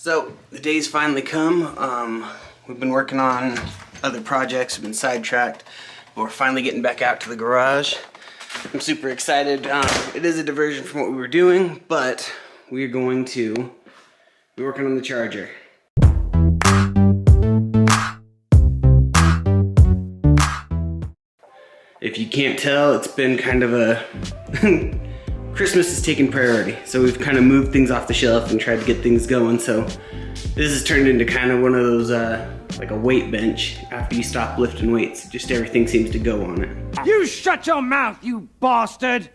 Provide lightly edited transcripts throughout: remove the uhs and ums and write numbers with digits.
So the day's finally come. We've been working on other projects, we've been sidetracked, but we're finally getting back out to the garage. I'm super excited. It is a diversion from what we were doing, but we are going to be working on the Charger. If you can't tell, it's been kind of a Christmas is taking priority, so we've kind of moved things off the shelf and tried to get things going. So this has turned into kind of one of those like a weight bench. After you stop lifting weights, just everything seems to go on it. You shut your mouth, you bastard!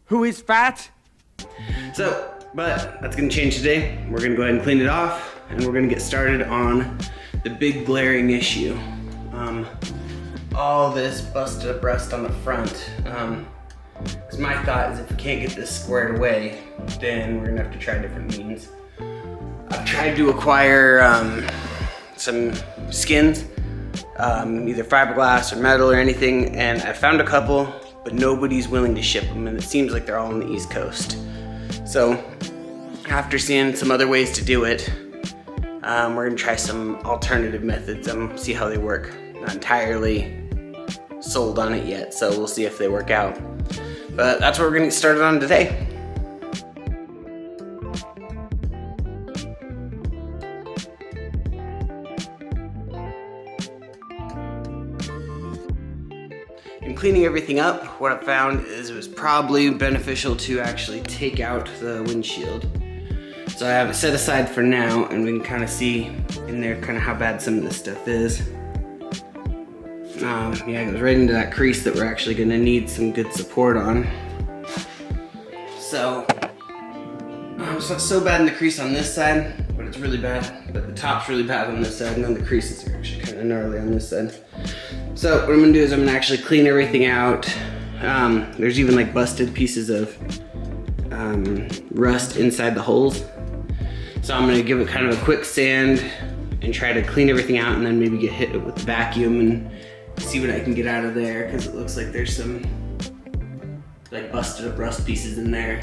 Who is fat? So, but that's gonna change today. We're gonna go ahead and clean it off, and we're gonna get started on the big glaring issue. All this busted up rust on the front. Because my thought is if we can't get this squared away, then we're gonna have to try different means. I've tried to acquire some skins, either fiberglass or metal or anything, and I found a couple, but nobody's willing to ship them, and it seems like they're all on the East Coast. So after seeing some other ways to do it, we're gonna try some alternative methods, see how they work. Not entirely sold on it yet, so we'll see if they work out. But that's what we're gonna get started on today. In cleaning everything up, what I found is it was probably beneficial to actually take out the windshield. So I have it set aside for now, and we can kind of see in there kind of how bad some of this stuff is. Yeah, it goes right into that crease that we're actually gonna need some good support on. So, it's not so bad in the crease on this side, but it's really bad. But the top's really bad on this side, and then the creases are actually kind of gnarly on this side. So what I'm gonna do is I'm gonna actually clean everything out. There's even like busted pieces of rust inside the holes. So I'm gonna give it kind of a quick sand and try to clean everything out, and then maybe get hit with the vacuum and see what I can get out of there, because it looks like there's some like busted up rust pieces in there.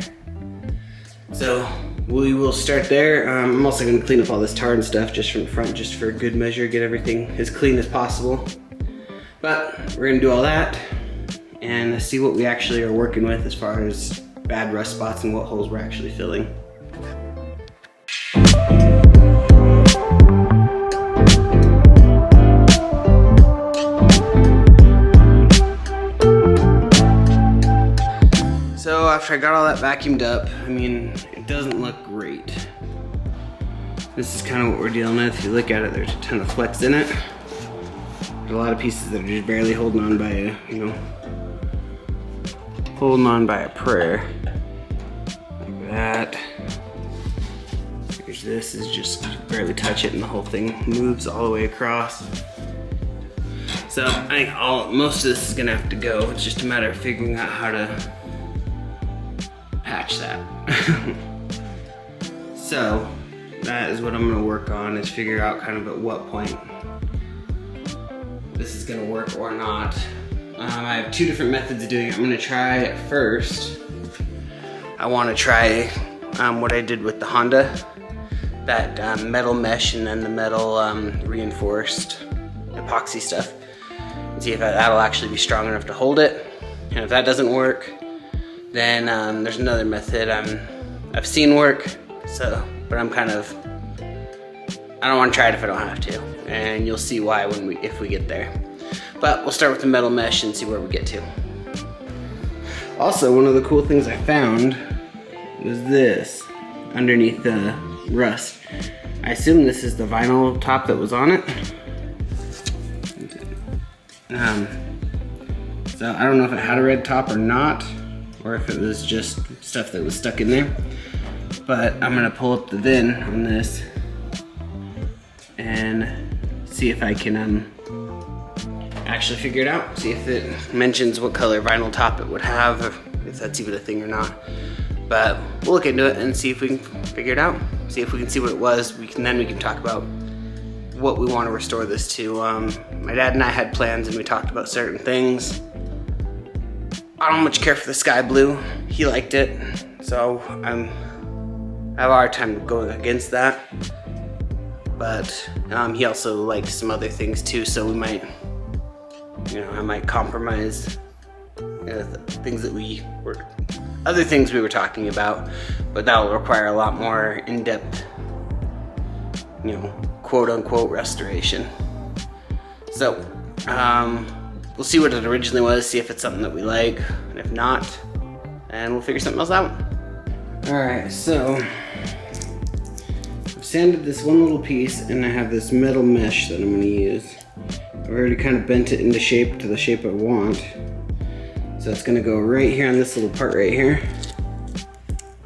So we will start there. I'm also gonna clean up all this tar and stuff just from the front, just for good measure, get everything as clean as possible. But we're gonna do all that and see what we actually are working with as far as bad rust spots and what holes we're actually filling. So after I got all that vacuumed up, I mean, it doesn't look great. This is kind of what we're dealing with. If you look at it, there's a ton of flecks in it. There's a lot of pieces that are just barely holding on by a, holding on by a prayer. Like that. There's this is just barely touch it and the whole thing moves all the way across. So I think most of this is gonna have to go. It's just a matter of figuring out how to patch that. So that is what I'm gonna work on, is figure out kind of at what point this is gonna work or not. I have two different methods of doing it. I'm gonna try it first. I wanna try what I did with the Honda, that metal mesh and then the metal reinforced epoxy stuff, and see if that'll actually be strong enough to hold it. And if that doesn't work, then there's another method I've seen work, but I'm kind of, I don't want to try it if I don't have to, and you'll see why if we get there. But we'll start with the metal mesh and see where we get to. Also, one of the cool things I found was this underneath the rust. I assume this is the vinyl top that was on it. So I don't know if it had a red top or not, or if it was just stuff that was stuck in there. But I'm gonna pull up the VIN on this and see if I can actually figure it out. See if it mentions what color vinyl top it would have, or if that's even a thing or not. But we'll look into it and see if we can figure it out. See if we can see what it was. Then we can talk about what we want to restore this to. My dad and I had plans and we talked about certain things. I don't much care for the sky blue. He liked it, so I'm I have a hard time going against that. But he also likes some other things too, so we might, I might compromise things that other things we were talking about, but that will require a lot more in-depth, quote unquote restoration. So, we'll see what it originally was, see if it's something that we like, and if not, and we'll figure something else out. Alright, so I've sanded this one little piece, and I have this metal mesh that I'm going to use. I've already kind of bent it into shape to the shape I want. So it's going to go right here on this little part right here.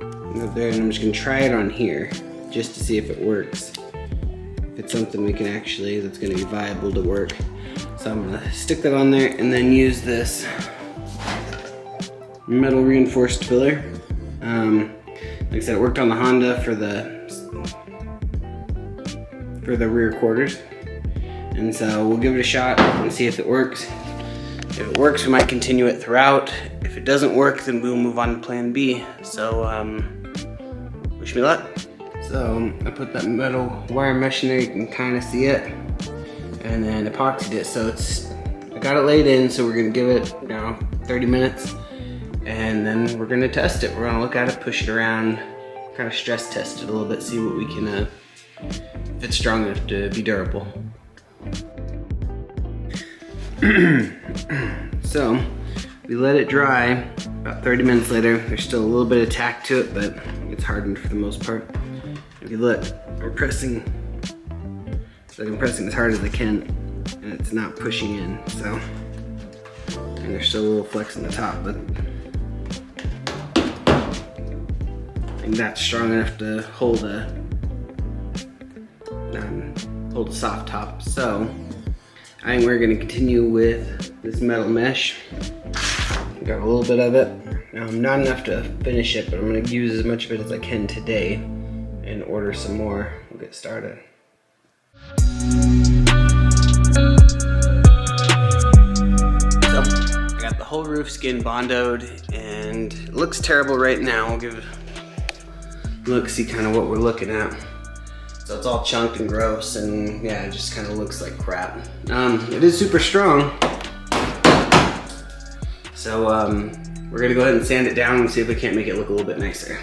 And up there, and I'm just going to try it on here, just to see if it works. If it's something we can actually, that's going to be viable to work. So I'm going to stick that on there and then use this metal reinforced filler. Like I said, it worked on the Honda for the rear quarters. And so we'll give it a shot and see if it works. If it works, we might continue it throughout. If it doesn't work, then we'll move on to plan B. So wish me luck. So I put that metal wire mesh in there, you can kind of see it. And then epoxied it, so I got it laid in, so we're gonna give it 30 minutes. And then we're gonna test it. We're gonna look at it, push it around, kind of stress test it a little bit, see what we can, if it's strong enough to be durable. So we let it dry. About 30 minutes later, there's still a little bit of tack to it, but it's hardened for the most part. If you look, I'm pressing as hard as I can, and it's not pushing in. So, and there's still a little flex in the top, but I think that's strong enough to hold a soft top. So I think we're gonna continue with this metal mesh. Got a little bit of it. Not enough to finish it, but I'm gonna use as much of it as I can today and order some more. We'll get started. So I got the whole roof skin bondoed, and it looks terrible right now. We'll give it a look, see kind of what we're looking at. So it's all chunked and gross, and yeah, it just kind of looks like crap. It is super strong. So we're gonna go ahead and sand it down and see if we can't make it look a little bit nicer.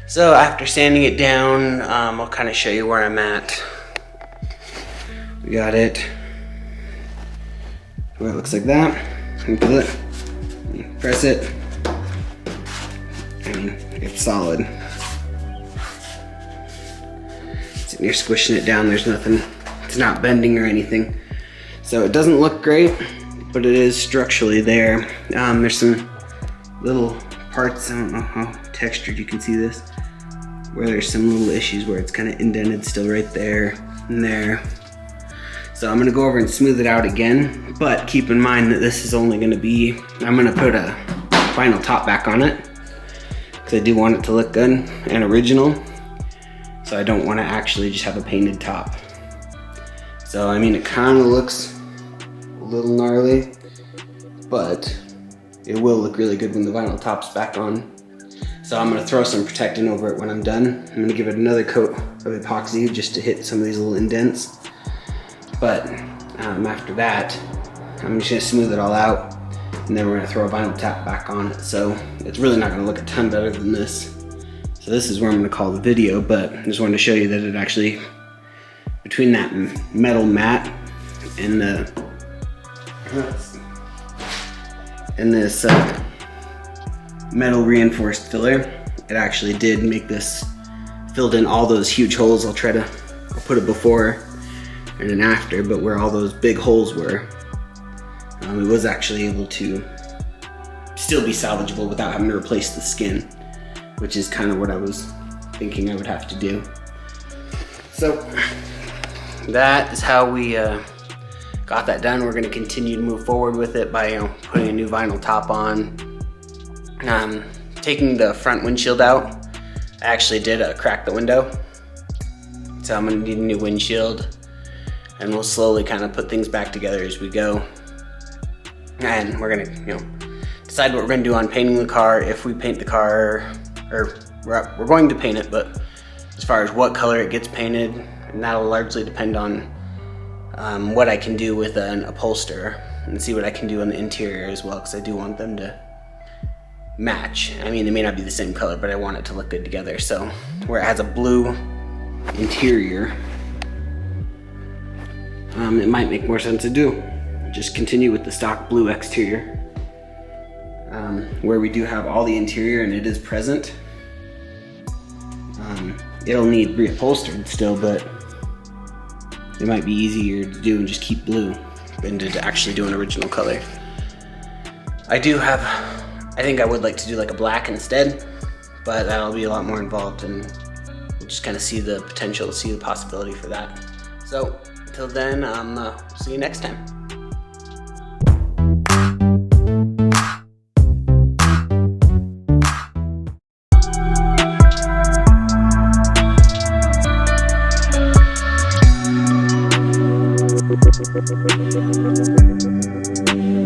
So after sanding it down, I'll kind of show you where I'm at. We got it where it looks like that. You pull it, press it. I mean, it's solid. Sitting here squishing it down, there's nothing, it's not bending or anything. So it doesn't look great, but it is structurally there. There's some little parts, I don't know how textured you can see this, where there's some little issues where it's kind of indented still right there and there. So I'm gonna go over and smooth it out again, but keep in mind that this is only gonna be, I'm gonna put a vinyl top back on it, because I do want it to look good and original. So I don't wanna actually just have a painted top. So I mean, it kinda looks a little gnarly, but it will look really good when the vinyl top's back on. So I'm gonna throw some protectant over it when I'm done. I'm gonna give it another coat of epoxy just to hit some of these little indents. But after that, I'm just gonna smooth it all out, and then we're gonna throw a vinyl top back on it. So it's really not gonna look a ton better than this. So this is where I'm gonna call the video, but I just wanted to show you that it actually, between that metal mat and this metal reinforced filler, it actually did make this, filled in all those huge holes. I'll put it before and an after, but where all those big holes were, it was actually able to still be salvageable without having to replace the skin, which is kind of what I was thinking I would have to do. So that is how we got that done. We're going to continue to move forward with it by putting a new vinyl top on. Taking the front windshield out, I actually did crack the window, so I'm going to need a new windshield, and we'll slowly kind of put things back together as we go. and we're gonna, decide what we're gonna do on painting the car. If we paint the car, or we're going to paint it, but as far as what color it gets painted, and that'll largely depend on what I can do with an upholster, and see what I can do on the interior as well, because I do want them to match. I mean, they may not be the same color, but I want it to look good together. So where it has a blue interior, it might make more sense to do just continue with the stock blue exterior. Where we do have all the interior and it is present, it'll need reupholstered still, but it might be easier to do and just keep blue than to actually do an original color. I think I would like to do like a black instead, but that'll be a lot more involved, and we'll just kind of see the potential, see the possibility for that. So until then, see you next time.